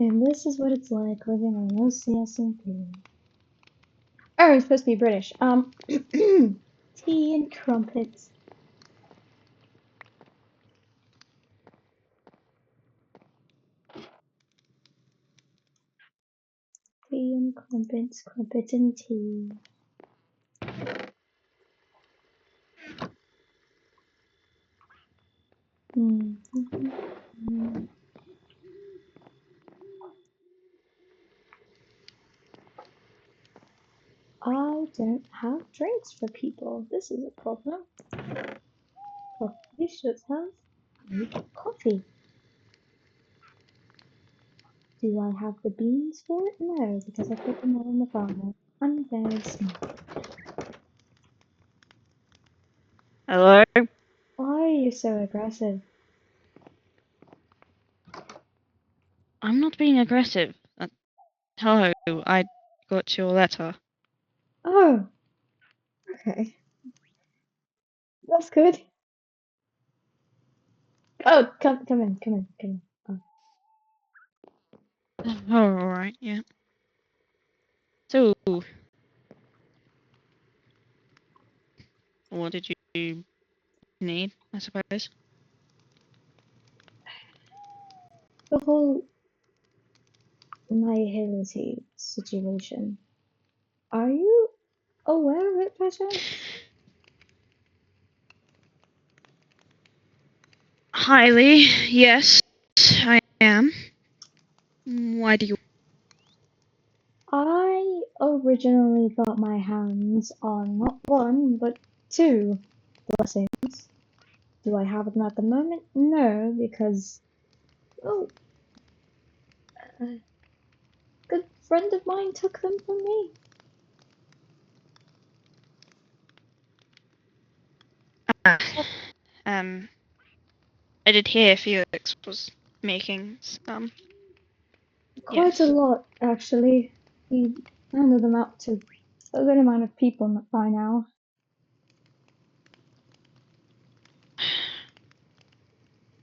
And this is what it's like living on low CSMP. Oh, it's supposed to be British. Tea and crumpets. Tea and crumpets, crumpets and tea. I don't have drinks for people. This is a problem. Coffee should have coffee. Do I have the beans for it? No, because I put them all on the farmer. I'm very smart. Hello? Why are you so aggressive? I'm not being aggressive. Hello, I got your letter. Oh, okay. That's good. Oh, come in. Oh, alright, yeah. So, what did you need, I suppose? The whole nihility situation. Are you aware of it, by chance? Highly, yes, I am. Why do you... I originally got my hands on not one, but two blessings. Do I have them at the moment? No, because, oh, a good friend of mine took them from me. I did hear Felix was making some... Quite a Yes. lot, actually. He handed them out to a good amount of people by now.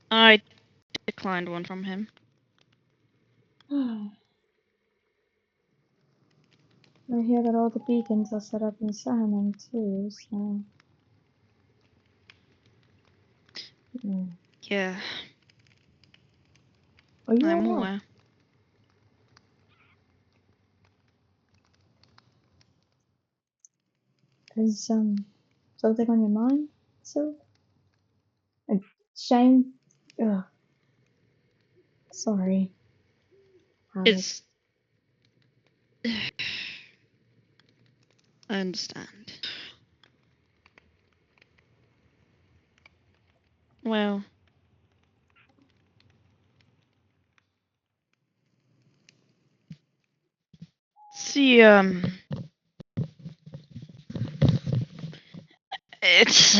I declined one from him. I hear that all the beacons are set up in Sahaman too, so... Yeah, Are you I'm alright? aware. Is something on your mind, so? Shame? Ugh. Sorry. It's... I understand. Well... See, it's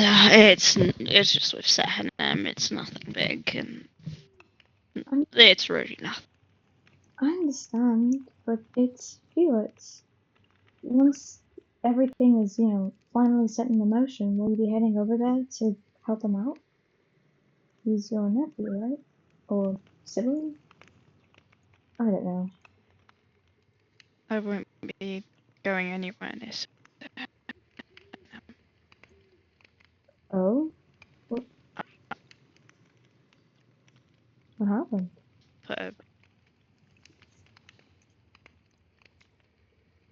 just with Sahanem, it's nothing big, and it's really nothing. I understand, but it's Felix. Once everything is, finally set in motion, will you be heading over there to help him out? He's your nephew, right? Or sibling? I don't know. I won't be going anywhere this. Oh? What happened? But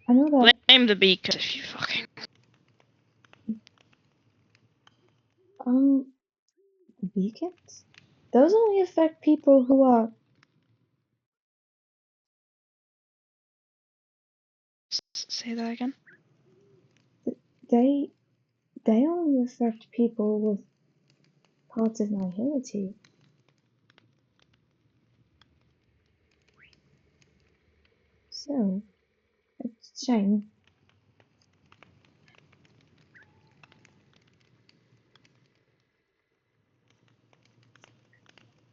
I know that, blame the beacon if you fucking... the beacons? Those only affect people who are... Say that again? They only affect people with parts of nihility. So, it's a shame.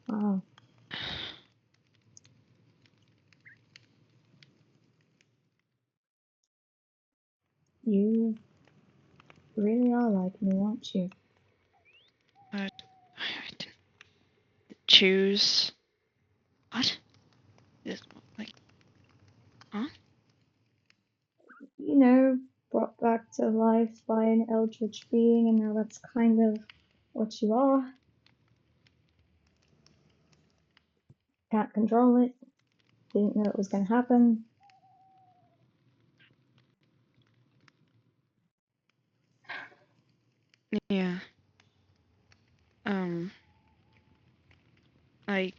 Wow. You really are like me, aren't you? I didn't choose... What? brought back to life by an eldritch being, and now that's kind of what you are. Can't control it. Didn't know it was gonna happen. Yeah. I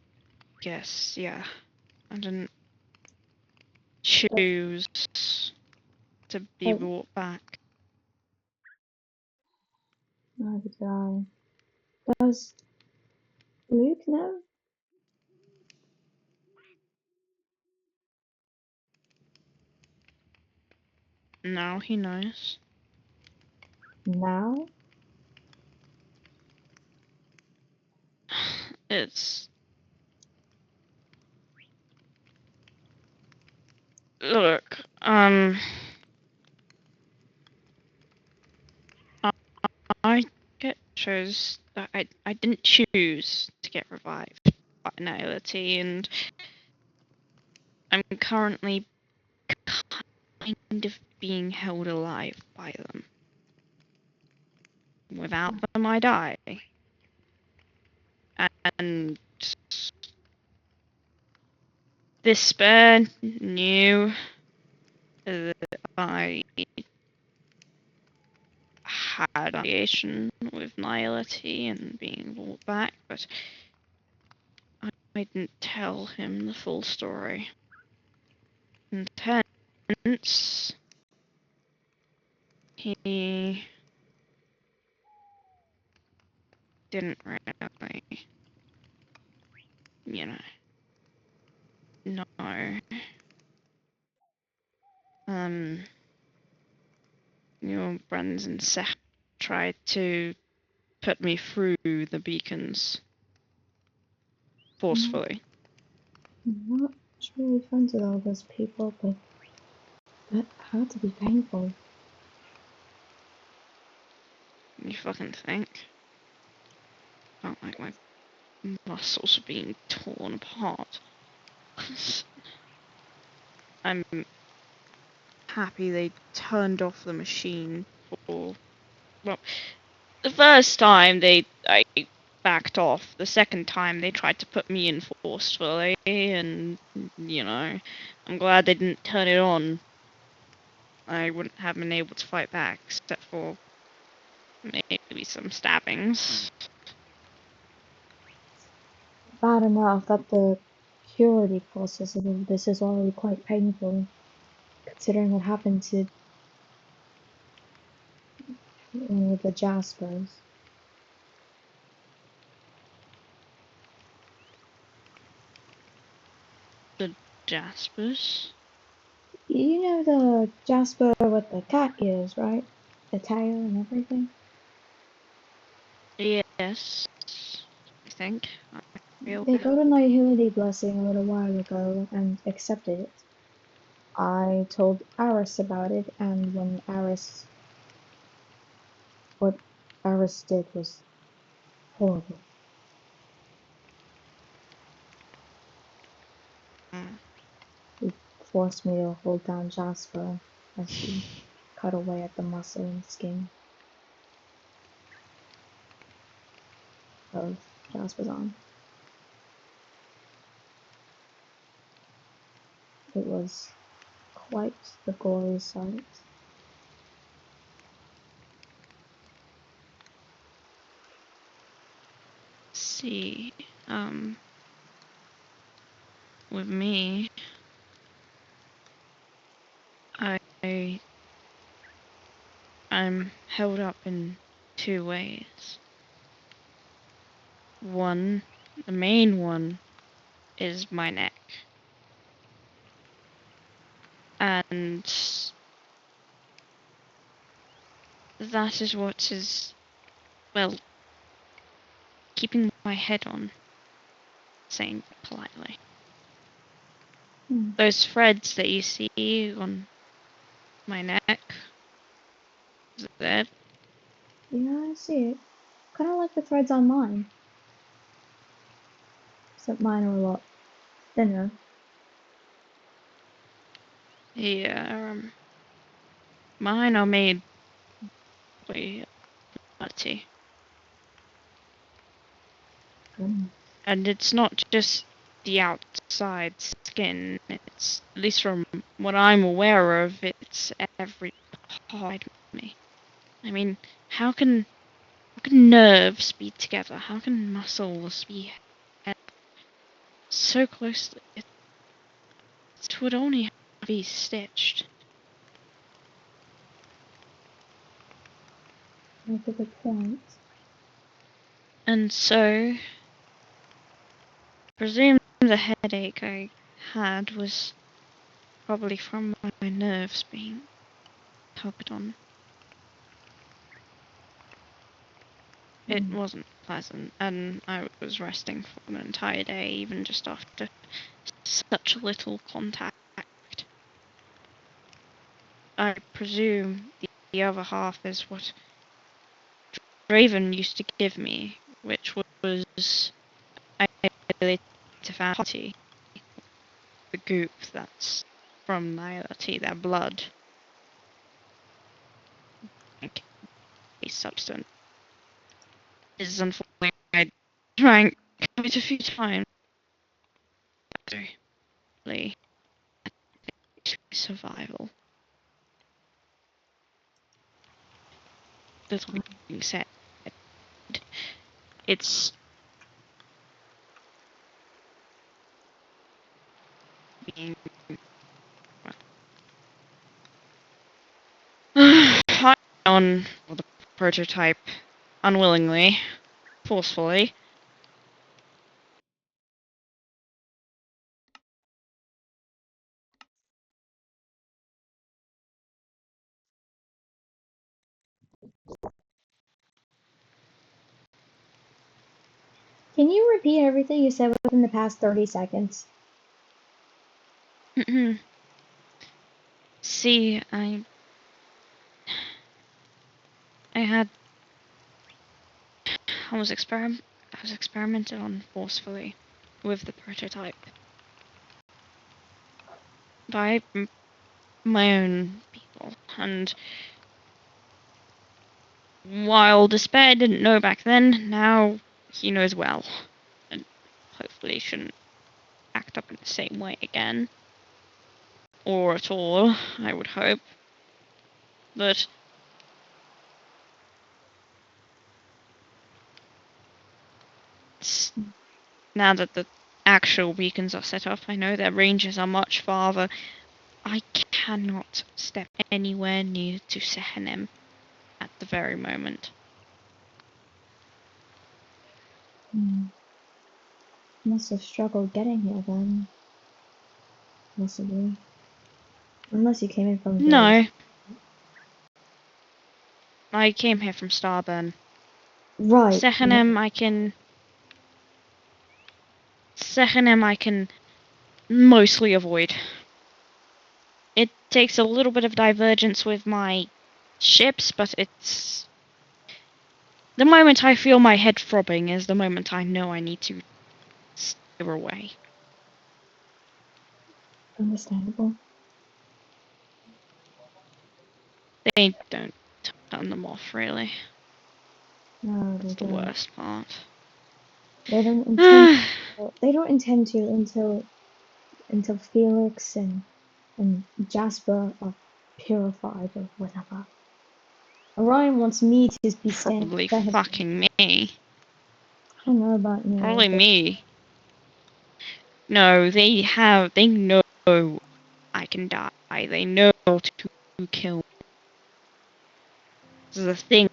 guess, yeah. I didn't choose to be But brought back. neither did I. Does Luke know? Now he knows. Now? It's... Look, I I didn't choose to get revived by Annihility, and I'm currently kind of being held alive by them. Without them, I die. And this spare knew that I had affiliation with Nihility and being brought back, but I didn't tell him the full story. And hence, he didn't really, you know, know. Your friends and Seth tried to put me through the beacons forcefully. I'm not truly friends with all those people, but that had to be painful. You fucking think? Felt like my muscles were being torn apart. I'm happy they turned off the machine for... Well, the first time I backed off. The second time they tried to put me in forcefully, and, I'm glad they didn't turn it on. I wouldn't have been able to fight back, except for maybe some stabbings. Bad enough that the purity process of this is already quite painful, considering what happened to one of the Jaspers. The Jaspers? You know the Jasper with the cat ears, right? The tail and everything? Yes, I think. I feel. They got a Nihility blessing a little while ago and accepted it. I told Aris about it, and what Aris did was horrible. He forced me to hold down Jasper as he cut away at the muscle and skin of Jasper's arm. It was quite the gory sight. See, with me, I'm held up in two ways. One, the main one, is my neck. And that is what is, well, keeping my head on, saying politely. Those threads that you see on my neck, is that? Yeah, I see it. Kinda like the threads on mine. Except mine are a lot thinner. Yeah, Mine are made reality. And it's not just the outside skin, it's, at least from what I'm aware of, it's every part of me. I mean, how can nerves be together? How can muscles be so closely? It would only have to be stitched. Make a good point. And so, presume the headache I had was probably from my nerves being tugged on. It wasn't pleasant, and I was resting for an entire day, even just after such little contact. I presume the other half is what Draven used to give me, which was I related to fatty, the goop that's from Niality, their blood. A substance. This is unfortunately I drank quite a few times. Survival. Little being said, it's being I on the prototype unwillingly, forcefully. Can you repeat everything you said within the past 30 seconds? See, I had I was experimented on forcefully with the prototype by my own people, and while Despair didn't know back then, now he knows well, and hopefully shouldn't act up in the same way again, or at all, I would hope. But now that the actual beacons are set up, I know their ranges are much farther. I cannot step anywhere near to Sehenem at the very moment. Must have struggled getting here then. Possibly. Unless you came in from the No. I came here from Starburn. Right. Sehenem I can mostly avoid. It takes a little bit of divergence with my ships, but it's... The moment I feel my head throbbing is the moment I know I need to steer away. Understandable. They don't turn them off, really. No, That's they the don't. worst part. They don't intend. They don't intend to until Felix and Jasper are purified or whatever. Orion wants me to be standing Probably by him. fucking me. I don't know about you, Probably but me. No, they know I can die. They know to kill me. This is the thing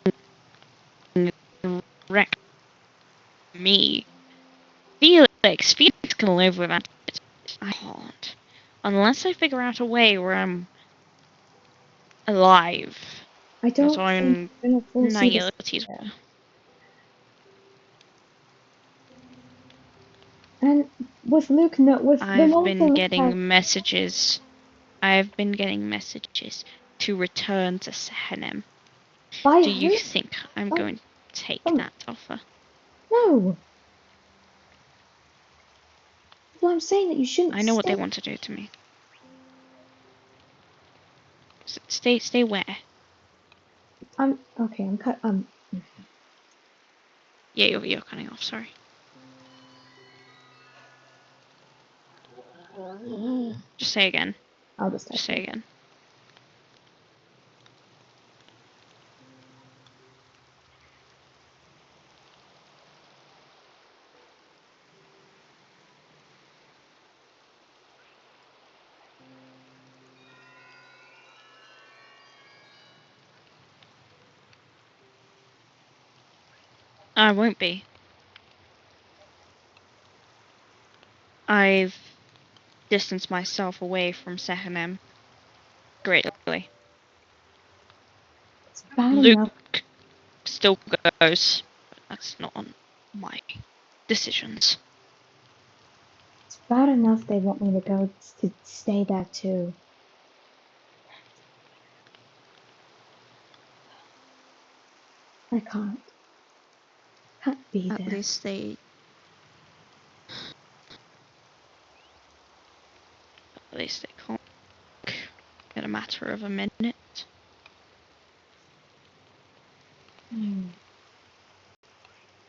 that wreck me. Felix can live without it. I can't. Unless I figure out a way where I'm alive. I That's don't why think I'm you're gonna foresee this. nihilities. And with Luke, no, with the I've moment that been Luke had getting messages. I've been getting messages to return to Sehenem. by Do you who? think I'm By, going to take from that offer? no. Well, I'm saying that you shouldn't I know what they stay. want to do to me. It's Stay where? Okay, Yeah, you're cutting off, sorry. Just say again. I'll just type Just say it. again. I won't be. I've distanced myself away from Sehanem greatly. It's bad enough. Luke still goes, but that's not on my decisions. It's bad enough they want me to go to stay there too. I can't. Can't be At there. least they can't in a matter of a minute.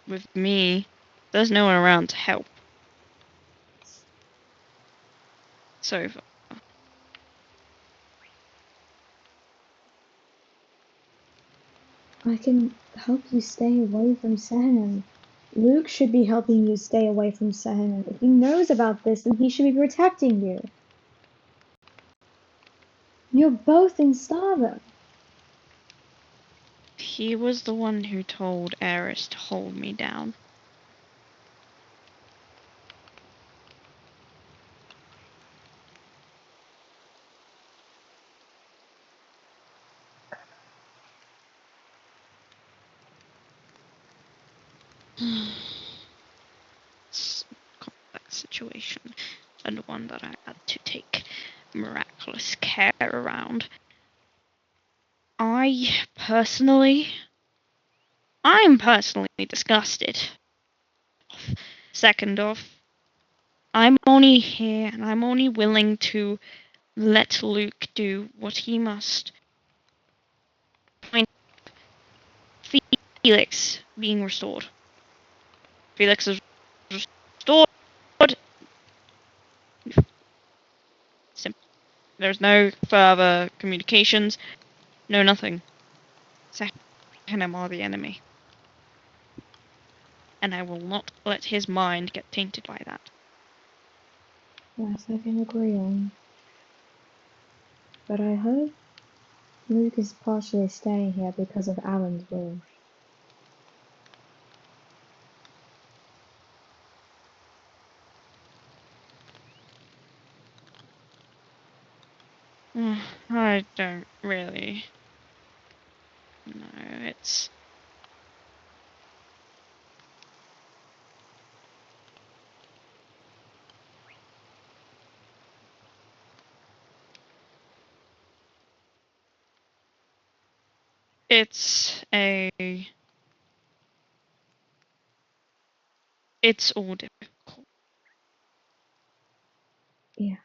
With me, there's no one around to help. So I can help you stay away from Sehanan. Luke should be helping you stay away from Sehanan. If he knows about this, then he should be protecting you. You're both in Stardom. he was the one who told Eris to hold me down. It's a complex situation, and one that I had to take miraculous care around. I'm personally disgusted. Second off, I'm only here and I'm only willing to let Luke do what he must. Point Felix being restored. Felix is restored. Simple. There's no further communications, no nothing. Sehanem are the enemy. And I will not let his mind get tainted by that. Yes, I can agree on. But I heard Luke is partially staying here because of Alan's will. I don't really know. It's all difficult. Yeah.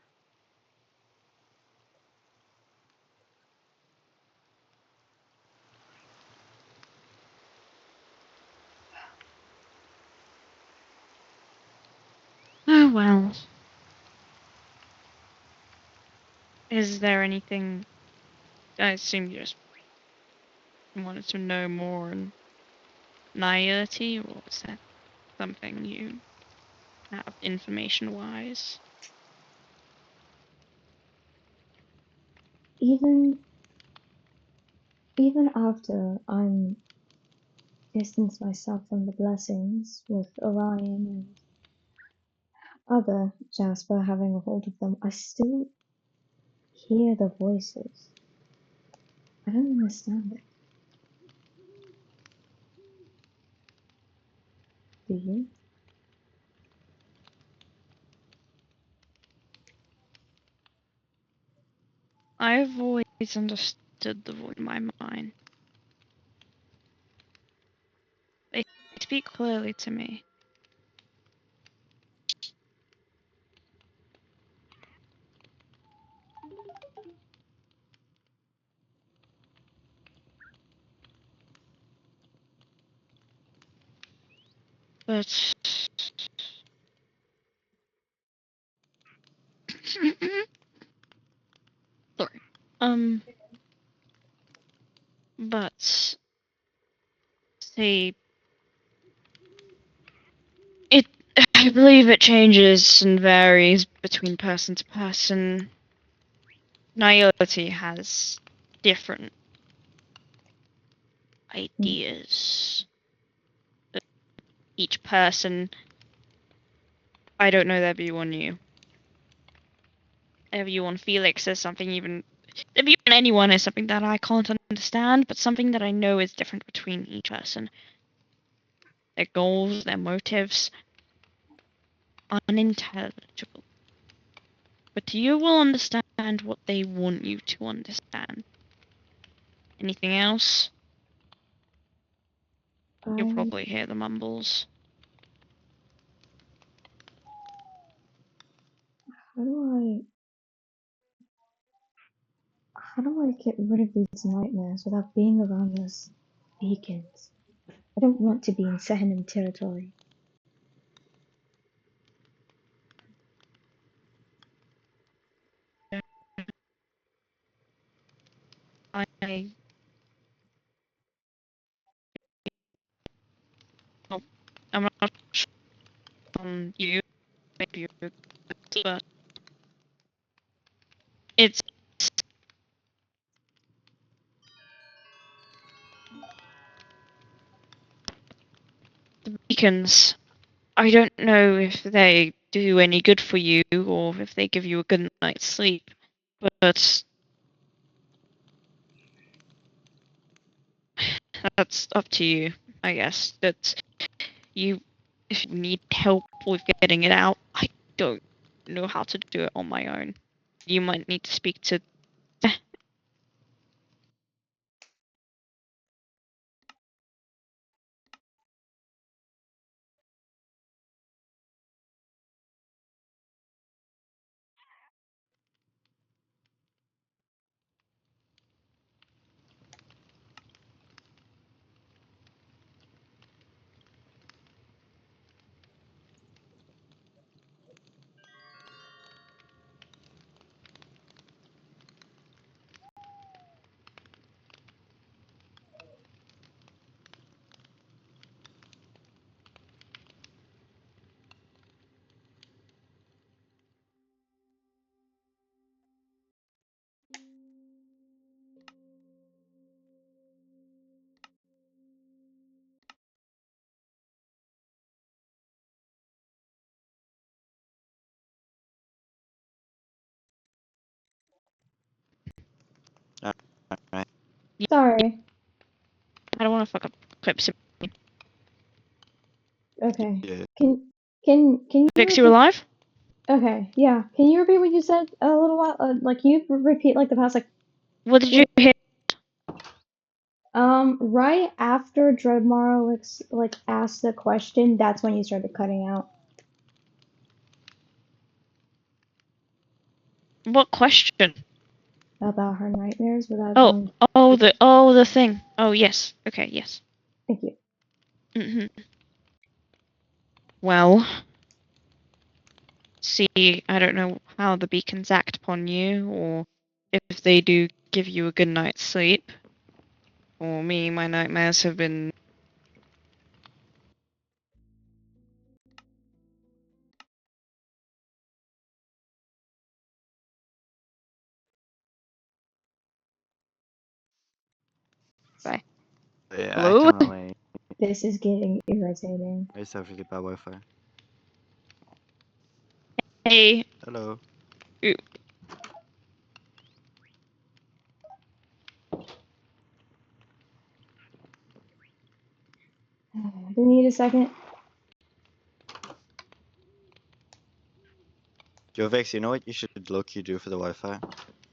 Oh well. Is there anything? I assume you just wanted to know more on naivety, or is that something you have information-wise? Even after I'm distanced myself from the blessings with Orion and other Jasper having a hold of them, I still hear the voices. I don't understand it. Do you? I've always understood the void in my mind. They speak clearly to me. But sorry. But say it. I believe it changes and varies between person to person. Naivety has different ideas. Each person, I don't know their view on you. Their view on Felix is something even. Their view on anyone is something that I can't understand, but something that I know is different between each person. Their goals, their motives, unintelligible. But you will understand what they want you to understand. Anything else? You'll I probably hear the mumbles. how do how do I get rid of these nightmares without being around those beacons? I don't want to be in Sahanim territory. I well, I'm not sure on you, maybe you, but it's the beacons. I don't know if they do any good for you or if they give you a good night's sleep, but that's up to you, I guess. That you, if you need help with getting it out, I don't know how to do it on my own. You might need to speak to. Alright. Sorry. I don't want to fuck up clips. Okay. Yeah. Can you Fix you repeat? alive? Okay, yeah. Can you repeat what you said a little while? Like you repeat like the past like What did you hear? right after Dreadmarrow like asked the question, that's when you started cutting out What question? about her nightmares without Oh, going. the thing. Oh, yes. Okay, yes. Thank you. Well, see, I don't know how the beacons act upon you, or if they do give you a good night's sleep. For me, my nightmares have been. Bye. Yeah, I Hello? can relate. This is getting irritating. I used to have really bad Wi-Fi. Hey. Hello. Ooh. Do you need a second? Yo, Vex, you know what you should low-key do for the Wi-Fi?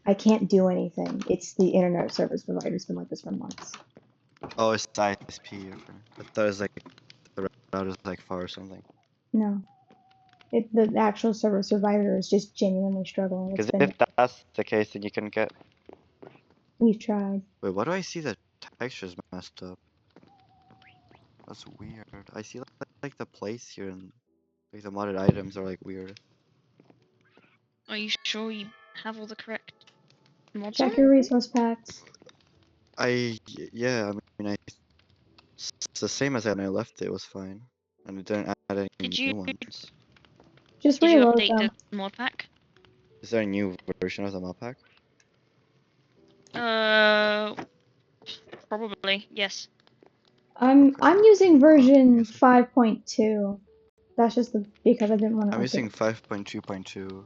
I can't do anything. It's the internet service provider's been like this for months. Oh, it's ISP. Okay. I thought it was like the router's like far or something. No. The actual service provider is just genuinely struggling. It's Because been if that's the case, then you can get. we've tried. Wait, why do I see that texture's messed up? That's weird. I see like the place here and like the modded items are like weird. Are you sure you have all the correct mods on? Check your resource packs. Yeah, I mean, it's the same as when I left it was fine. And it didn't add any Did new you ones. Just did you reload update them. the mod pack? Is there a new version of the mod pack? Probably yes. I'm using version yes. 5.2. That's just because I didn't want to I'm update. using 5.2.2.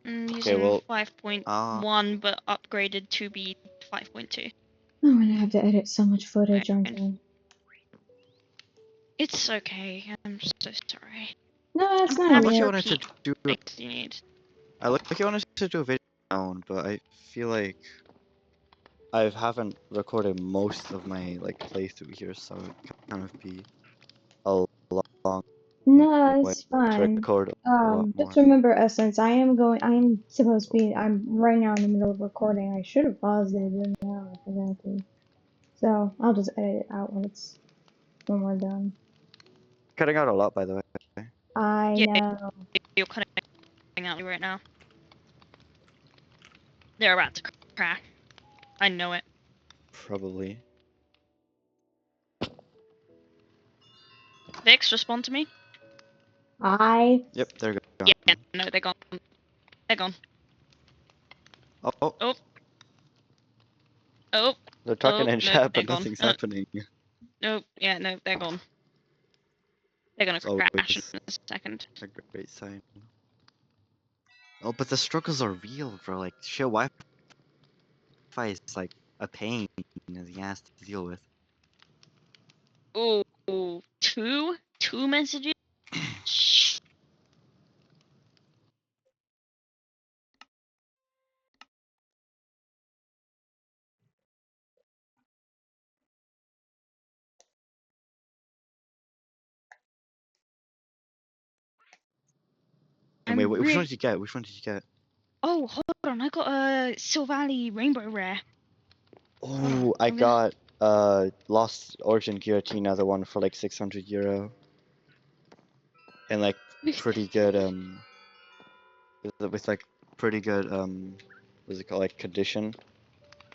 I'm Okay, using well, 5.1, but upgraded to be 5.2. I'm gonna have to edit so much footage, aren't I? It's okay. I'm so sorry. No, that's I'm not I happy lucky to weird. wanted to repeat do. things you need. I lucky wanted to do a video down, but I feel like I haven't recorded most of my like playthrough here, so it can kind of be a long No, way it's to fine. record a lot Just more. remember, Essence, I'm supposed to be, I'm right now in the middle of recording. I should have paused it, but now I forgot to. So, I'll just edit it out when we're done. Cutting out a lot, by the way. I Yeah, know. you're cutting out right now. They're about to crash. I know it. Probably. Vix, respond to me. Yep, they're gone. Yeah, no, they're gone. They're gone. Oh, oh, Oh, oh, they're talking in no, chat, they're but gone. nothing's happening. No, yeah, no, they're gone. They're gonna It's crash in always a second. a great sign. Oh, but the struggles are real, bro. Like, shit, Wi-Fi is like a pain in the ass to deal with. Oh, two messages. Shh. And wait, I'm which one really. did you get? Which one did you get? Oh, hold on. I got a Silvally Rainbow Rare. Hold on. Oh, I I'm gonna. got Lost Origin Giratina, the one for like 600 euro, and like pretty good with like pretty good what's it called, like condition.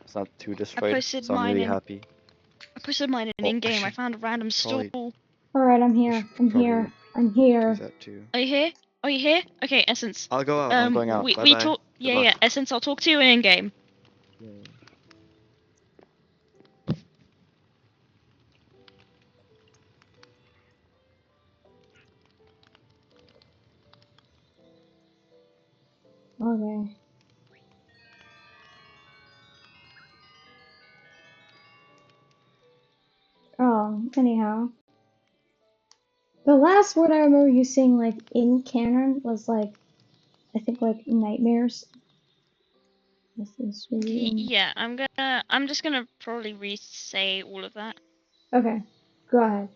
It's not too I destroyed, posted so I'm mine really in. happy. I posted mine in Well, I in-game. I should found a random probably stall. Alright, I'm I here. should I'm probably here. I'm do here. that too. Are you here? Are you here? Okay, Essence. I'll go out. I'm going out. Bye We bye. talk. Good Yeah, luck. yeah. Essence, I'll talk to you in game. Yeah. Okay. Anyhow. The last word I remember you saying, like, in canon was, like, I think, like, nightmares. This is really Yeah, I'm just gonna probably re-say all of that. Okay, go ahead.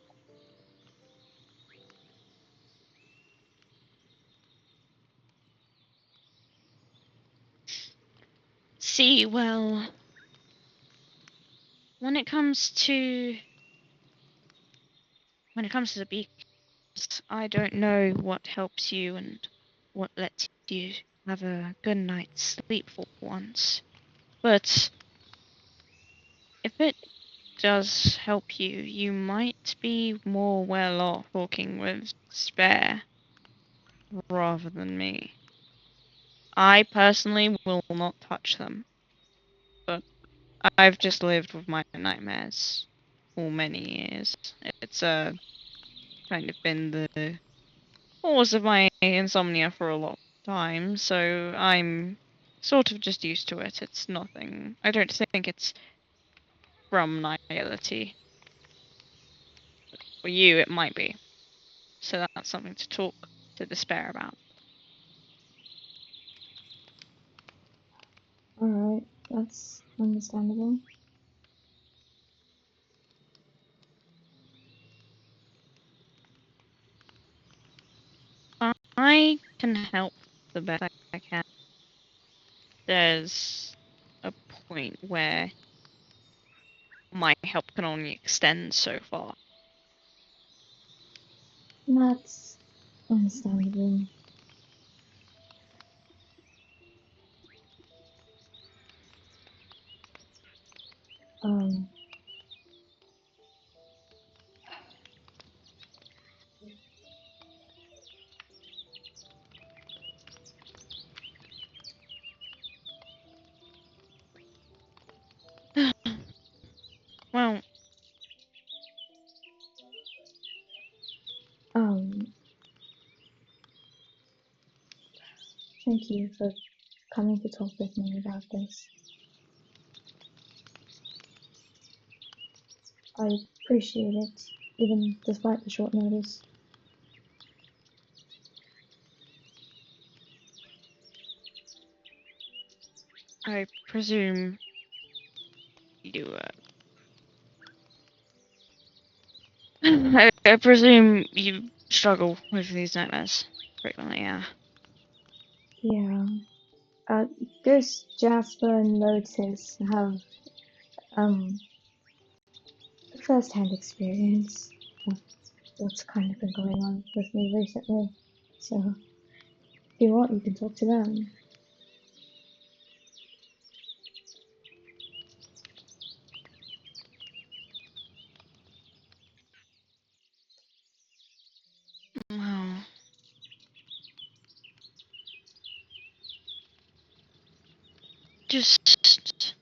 See, well, when it comes to the beacons, I don't know what helps you and what lets you have a good night's sleep for once. But if it does help you, you might be more well off talking with Spare rather than me. I personally will not touch them, but I've just lived with my nightmares for many years. It's kind of been the cause of my insomnia for a long time, so I'm sort of just used to it. It's nothing. I don't think it's from nihility. For you, it might be. So that's something to talk to Despair about. Alright, that's understandable. I can help the best I can. There's a point where help can only extend so far. That's understandable. Um, Well, um, thank you for coming to talk with me about this. I appreciate it, even despite the short notice. I presume you, I presume you struggle with these nightmares frequently, yeah. Yeah. Ghost Jasper and Lotus have, um, first-hand experience of what's kind of been going on with me recently. So, if you want, you can talk to them. Well, just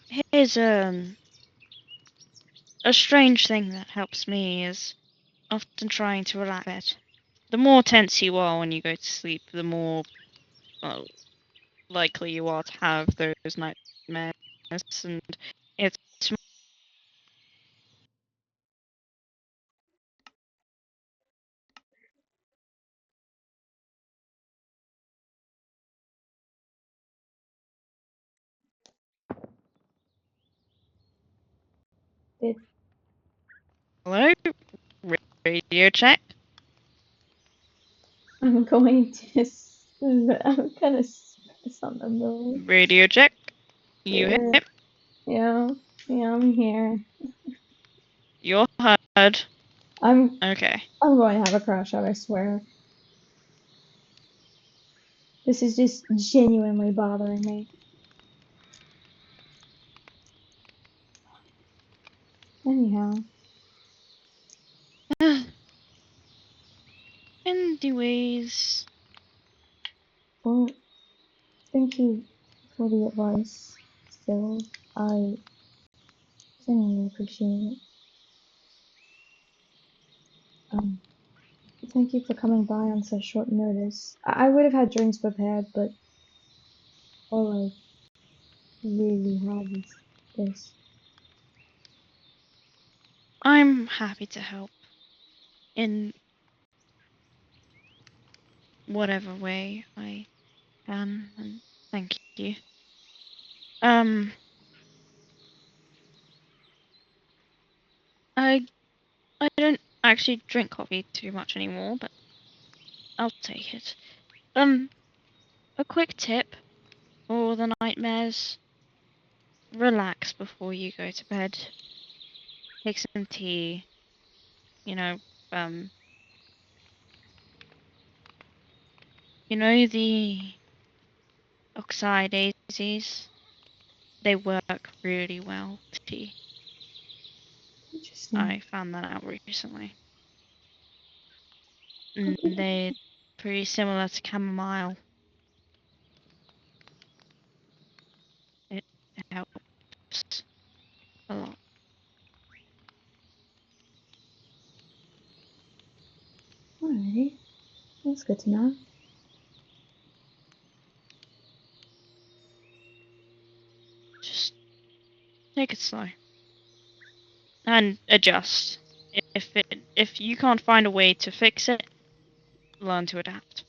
here's a strange thing that helps me is often trying to relax a bit. The more tense you are when you go to sleep, the more likely you are to have those nightmares, and it's Did hello, radio check, I'm going to. I'm kind of something though. radio check. You Yeah, hit. yeah, yeah. I'm here. You're heard. I'm. Okay. I'm going to have a crash out. I swear. This is just genuinely bothering me. Anyhow, Anyways, well, thank you for the advice. Still, I genuinely appreciate it. Um, Thank you for coming by on such short notice. I would have had drinks prepared, but all I really have is this. I'm happy to help in whatever way I can, and thank you. Um, I I don't actually drink coffee too much anymore, but I'll take it. A quick tip for the nightmares: relax before you go to bed. Take some tea. You know, um, the oxide daisies. They work really well with tea. Interesting. I found that out recently. I'll And keep it. they're pretty similar to chamomile. It helps a lot. Alrighty. That's good to know. Just take it slow and adjust. If you can't find a way to fix it, learn to adapt.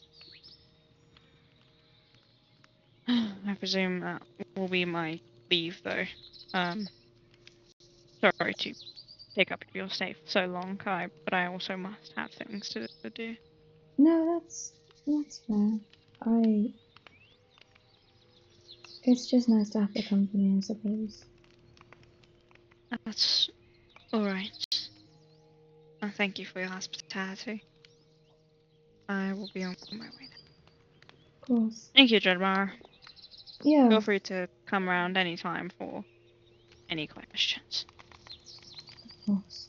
I presume that will be my leave, though. Um, Sorry to take up your stay for so long, Kai, but I also must have things to do. No, that's fair. I It's just nice to have the company, I suppose. That's alright. Thank you for your hospitality. I will be on my way then. Of course. Thank you, Dreadmarrow. Yeah, Feel free to come around anytime for any questions. of course.